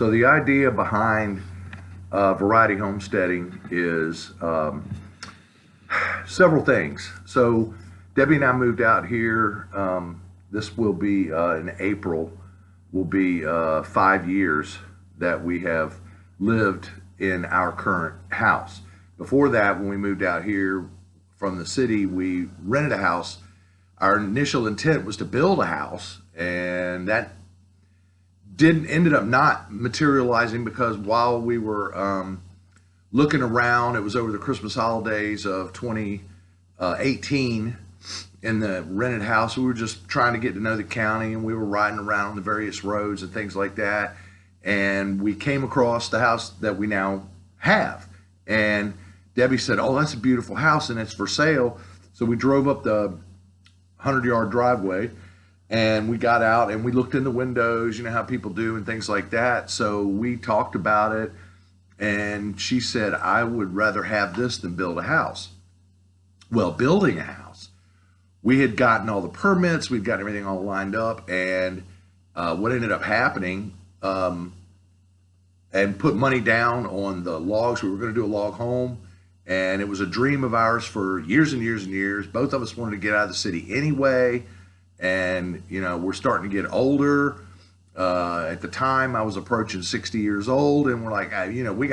So the idea behind variety homesteading is several things. So Debbie and I moved out here. This will be in April. Will be 5 years that we have lived in our current house. Before that, when we moved out here from the city, we rented a house. Our initial intent was to build a house, and that didn't ended up not materializing because while we were looking around, it was over the Christmas holidays of 2018 in the rented house. We were just trying to get to know the county, and we were riding around on the various roads and things like that. And we came across the house that we now have. And Debbie said, "Oh, that's a beautiful house and it's for sale." So we drove up the 100-yard driveway and we got out and we looked in the windows, you know how people do and things like that. So we talked about it, and she said, "I would rather have this than build a house." Well, building a house, we had gotten all the permits, we'd got everything all lined up, and what ended up happening, and put money down on the logs. We were going to do a log home, and it was a dream of ours for years and years and years. Both of us wanted to get out of the city anyway, and you know, we're starting to get older. At the time, I was approaching 60 years old, and we're like, you know, we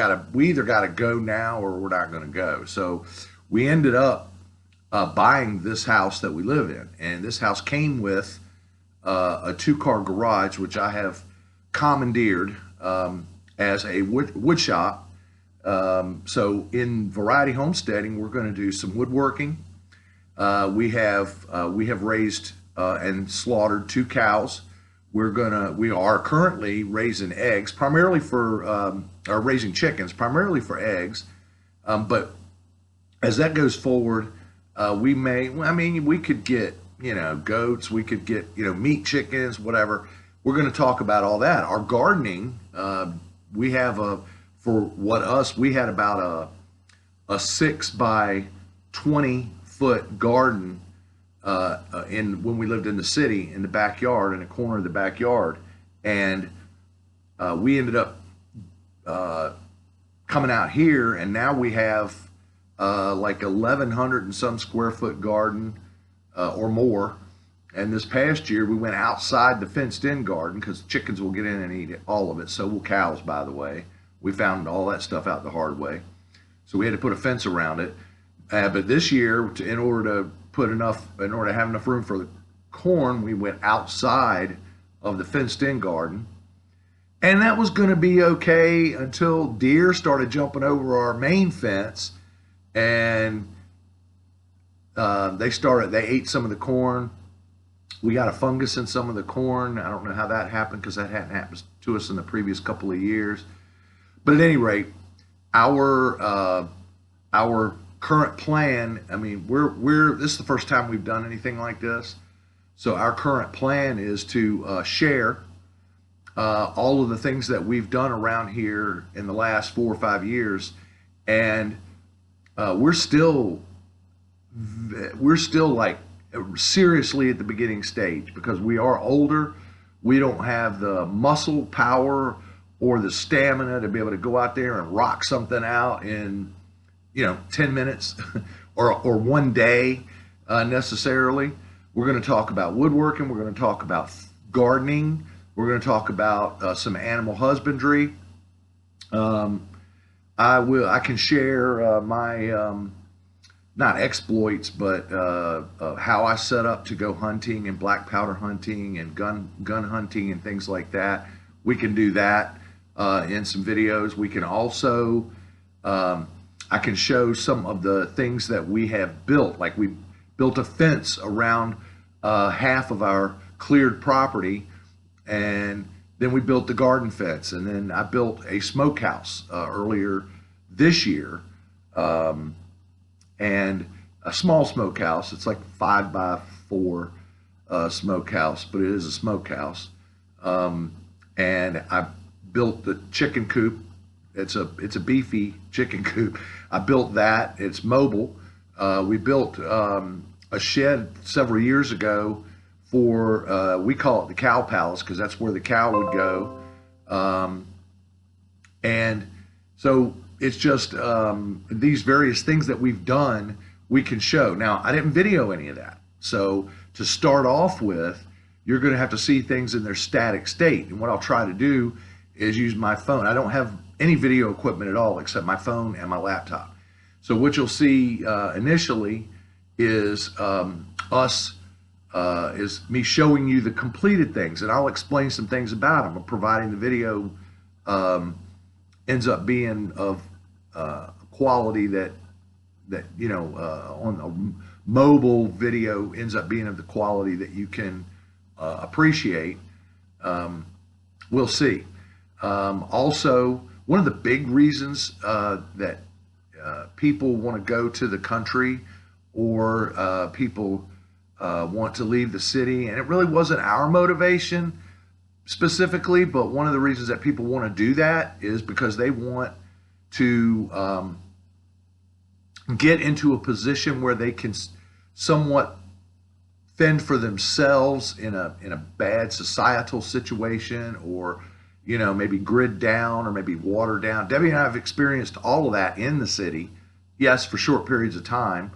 either got to go now or we're not going to go. So we ended up buying this house that we live in, and this house came with a two-car garage, which I have commandeered as a wood shop. So in variety homesteading, we're going to do some woodworking. We have raised and slaughtered 2 cows. We are currently raising eggs, primarily for or raising chickens, primarily for eggs. But as that goes forward, we may. I mean, we could get, you know, goats. We could get, you know, meat chickens, whatever. We're going to talk about all that. Our gardening, we have we had about a 6 by 20-foot garden when we lived in the city, in the backyard, in a corner of the backyard, and we ended up coming out here, and now we have like 1,100 and some square foot garden or more. And this past year, we went outside the fenced-in garden because chickens will get in and eat all of it. So will cows, by the way. We found all that stuff out the hard way. So we had to put a fence around it. But this year, in order to have enough room for the corn, we went outside of the fenced-in garden. And that was going to be okay until deer started jumping over our main fence, and they ate some of the corn. We got a fungus in some of the corn. I don't know how that happened because that hadn't happened to us in the previous couple of years. But at any rate, our current plan, I mean, this is the first time we've done anything like this. So our current plan is to share all of the things that we've done around here in the last 4 or 5 years, and we're still like seriously at the beginning stage because we are older. We don't have the muscle power or the stamina to be able to go out there and rock something out in, you know, 10 minutes or one day necessarily. We're going to talk about woodworking. We're going to talk about gardening. We're going to talk about some animal husbandry. I can share my not exploits, but how I set up to go hunting and black powder hunting and gun hunting and things like that. We can do that in some videos. We can also I can show some of the things that we have built. Like we built a fence around half of our cleared property, and then we built the garden fence, and then I built a smokehouse earlier this year, and a small smokehouse. It's like 5 by 4 smokehouse, but it is a smokehouse. And I built the chicken coop. It's a beefy chicken coop. I built that. It's mobile. We built a shed several years ago for we call it the cow palace because that's where the cow would go. And so it's just these various things that we've done, we can show. Now, I didn't video any of that. So to start off with, you're going to have to see things in their static state. And what I'll try to do is use my phone. I don't have any video equipment at all except my phone and my laptop. So what you'll see initially is is me showing you the completed things, and I'll explain some things about them, providing the video ends up being of quality that on a mobile video ends up being of the quality that you can appreciate. We'll see. Also, one of the big reasons that people want to go to the country, or people want to leave the city, and it really wasn't our motivation specifically, but one of the reasons that people want to do that is because they want to get into a position where they can somewhat fend for themselves in a bad societal situation, or maybe grid down or maybe water down. Debbie and I have experienced all of that in the city. Yes, for short periods of time,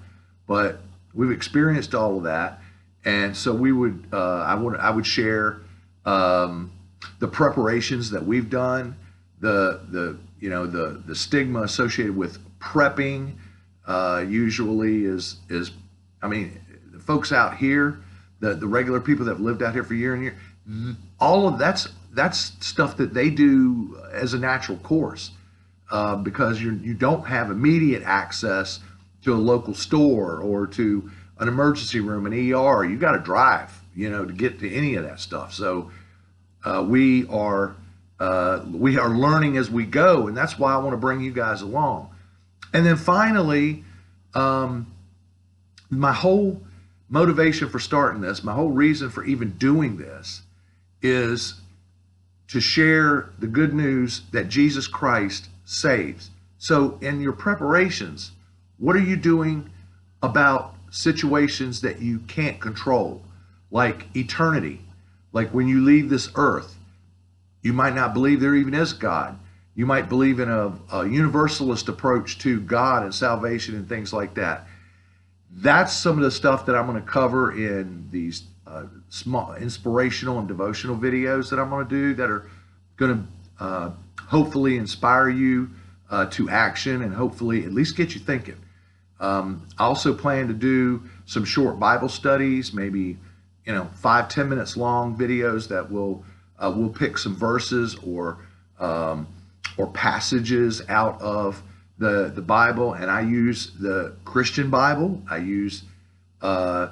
but we've experienced all of that. And so we would, I would share the preparations that we've done, the stigma associated with prepping. Usually is I mean, the folks out here, the regular people that have lived out here for year and year, all of that's stuff that they do as a natural course, because you don't have immediate access to a local store or to an emergency room, an ER. You got to drive, to get to any of that stuff. So we are learning as we go, and that's why I want to bring you guys along. And then finally, my whole motivation for starting this, my whole reason for even doing this, is to share the good news that Jesus Christ saves. So in your preparations, what are you doing about situations that you can't control, like eternity? Like when you leave this earth, you might not believe there even is God. You might believe in a universalist approach to God and salvation and things like that. That's some of the stuff that I'm going to cover in these small inspirational and devotional videos that I'm going to do, that are going to hopefully inspire you to action, and hopefully at least get you thinking. I also plan to do some short Bible studies, maybe 5-10 minutes long videos that will we'll pick some verses or passages out of the Bible, and I use the Christian Bible. I use the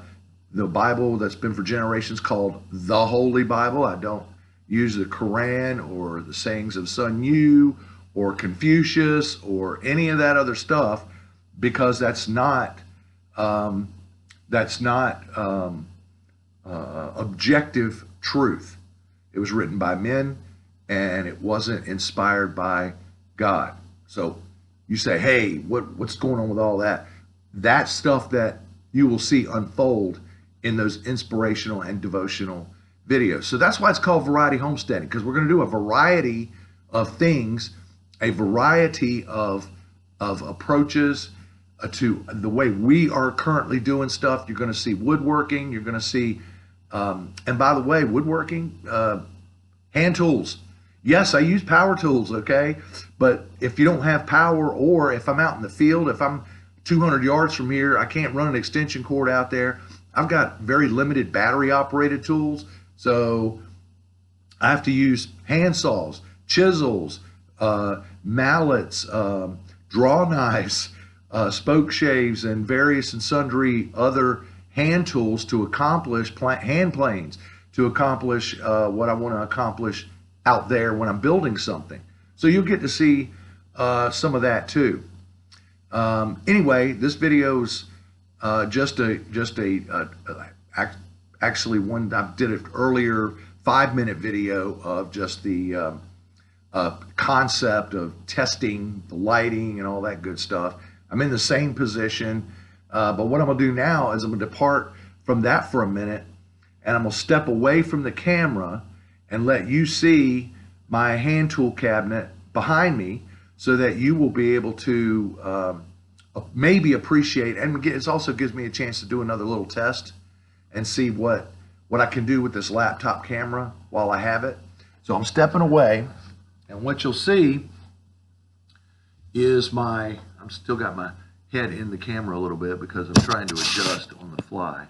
Bible that's been for generations called the Holy Bible. I don't use the Quran or the sayings of Sun Yu or Confucius or any of that other stuff, because that's not objective truth. It was written by men, and it wasn't inspired by God. So you say, hey, what's going on with all that? That's stuff that you will see unfold in those inspirational and devotional videos. So that's why it's called variety homesteading, because we're going to do a variety of things, a variety of approaches to the way we are currently doing stuff. You're going to see woodworking. You're going to see, and by the way, woodworking, hand tools. Yes, I use power tools, okay? But if you don't have power, or if I'm out in the field, if I'm 200 yards from here, I can't run an extension cord out there. I've got very limited battery operated tools. So I have to use hand saws, chisels, mallets, draw knives, spoke shaves, and various and sundry other hand tools to accomplish hand planes, to accomplish what I want to accomplish out there when I'm building something. So you'll get to see some of that too. Anyway, this video's actually one I did an earlier 5-minute video of just the concept of testing the lighting and all that good stuff. I'm in the same position, but what I'm gonna do now is I'm gonna depart from that for a minute, and I'm gonna step away from the camera and let you see my hand tool cabinet behind me so that you will be able to maybe appreciate, and it also gives me a chance to do another little test and see what I can do with this laptop camera while I have it. So I'm stepping away, and what you'll see is I'm still got my head in the camera a little bit because I'm trying to adjust on the fly.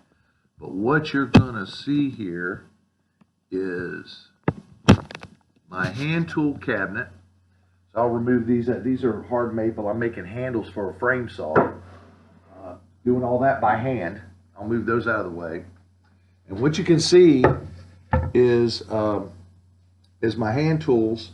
But what you're gonna see here is my hand tool cabinet. So I'll remove these. These are hard maple. I'm making handles for a frame saw. Doing all that by hand. I'll move those out of the way. And what you can see is my hand tools.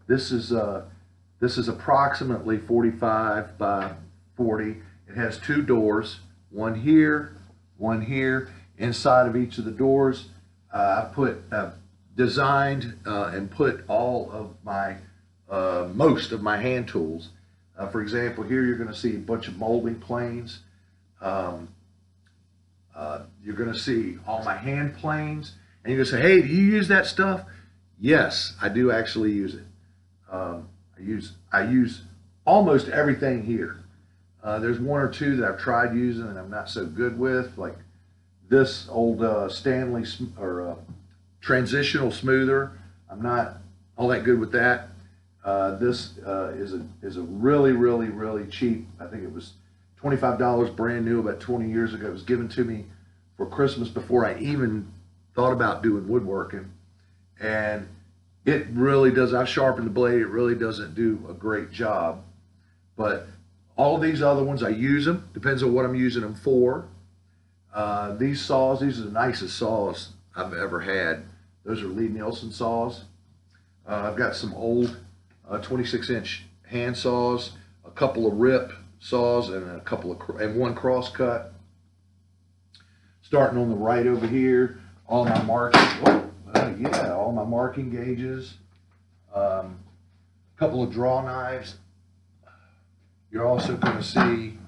This is approximately 45 by 40. It has two doors, one here, one here. Inside of each of the doors, I designed and put all of my most of my hand tools. For example, here you're going to see a bunch of molding planes. You're going to see all my hand planes, and you're going to say, "Hey, do you use that stuff?" Yes, I do actually use it. I use almost everything here. There's one or two that I've tried using and I'm not so good with, like this old Stanley transitional smoother. I'm not all that good with that. This is a really cheap. I think it was $25 brand new about 20 years ago. It was given to me for Christmas before I even thought about doing woodworking, and it really does. I've sharpened the blade. It really doesn't do a great job, but all these other ones I use them. Depends on what I'm using them for. These saws, these are the nicest saws I've ever had. Those are Lee Nielsen saws. I've got some old 26-inch hand saws, a couple of rip saws, and one cross cut. Starting on the right over here, all my marking. All my marking gauges. A couple of draw knives. You're also going to see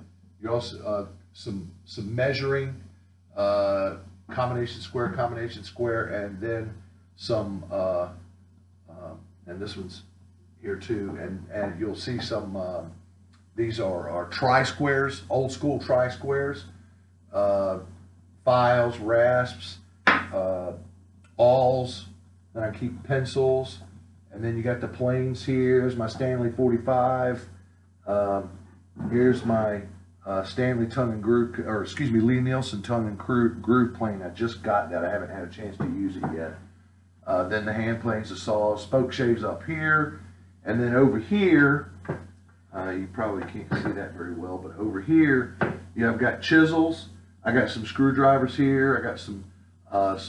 some measuring, combination square, and then some, and this one's here too, and you'll see some, these are tri-squares, old school tri-squares, files, rasps, awls, then I keep pencils, and then you got the planes here. Here's my Stanley 45. Here's my Stanley tongue and groove, or excuse me, Lee Nielsen tongue and groove plane. I just got that. I haven't had a chance to use it yet. Then the hand planes, the saws, spoke shaves up here, and then over here, you probably can't see that very well, but over here, I've got chisels. I got some screwdrivers here. I got some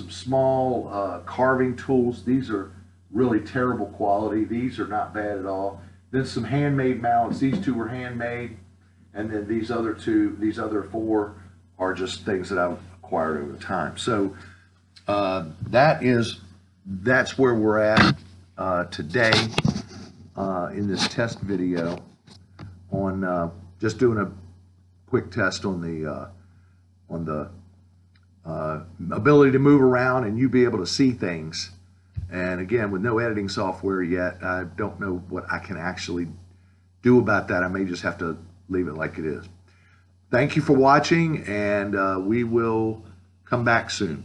small carving tools. These are really terrible quality. These are not bad at all. Then some handmade mallets. These two were handmade, and then these other four are just things that I've acquired over time. So that's where we're at today in this test video on just doing a quick test on the ability to move around and you be able to see things. And again, with no editing software yet, I don't know what I can actually do about that. I may just have to leave it like it is. Thank you for watching, and we will come back soon.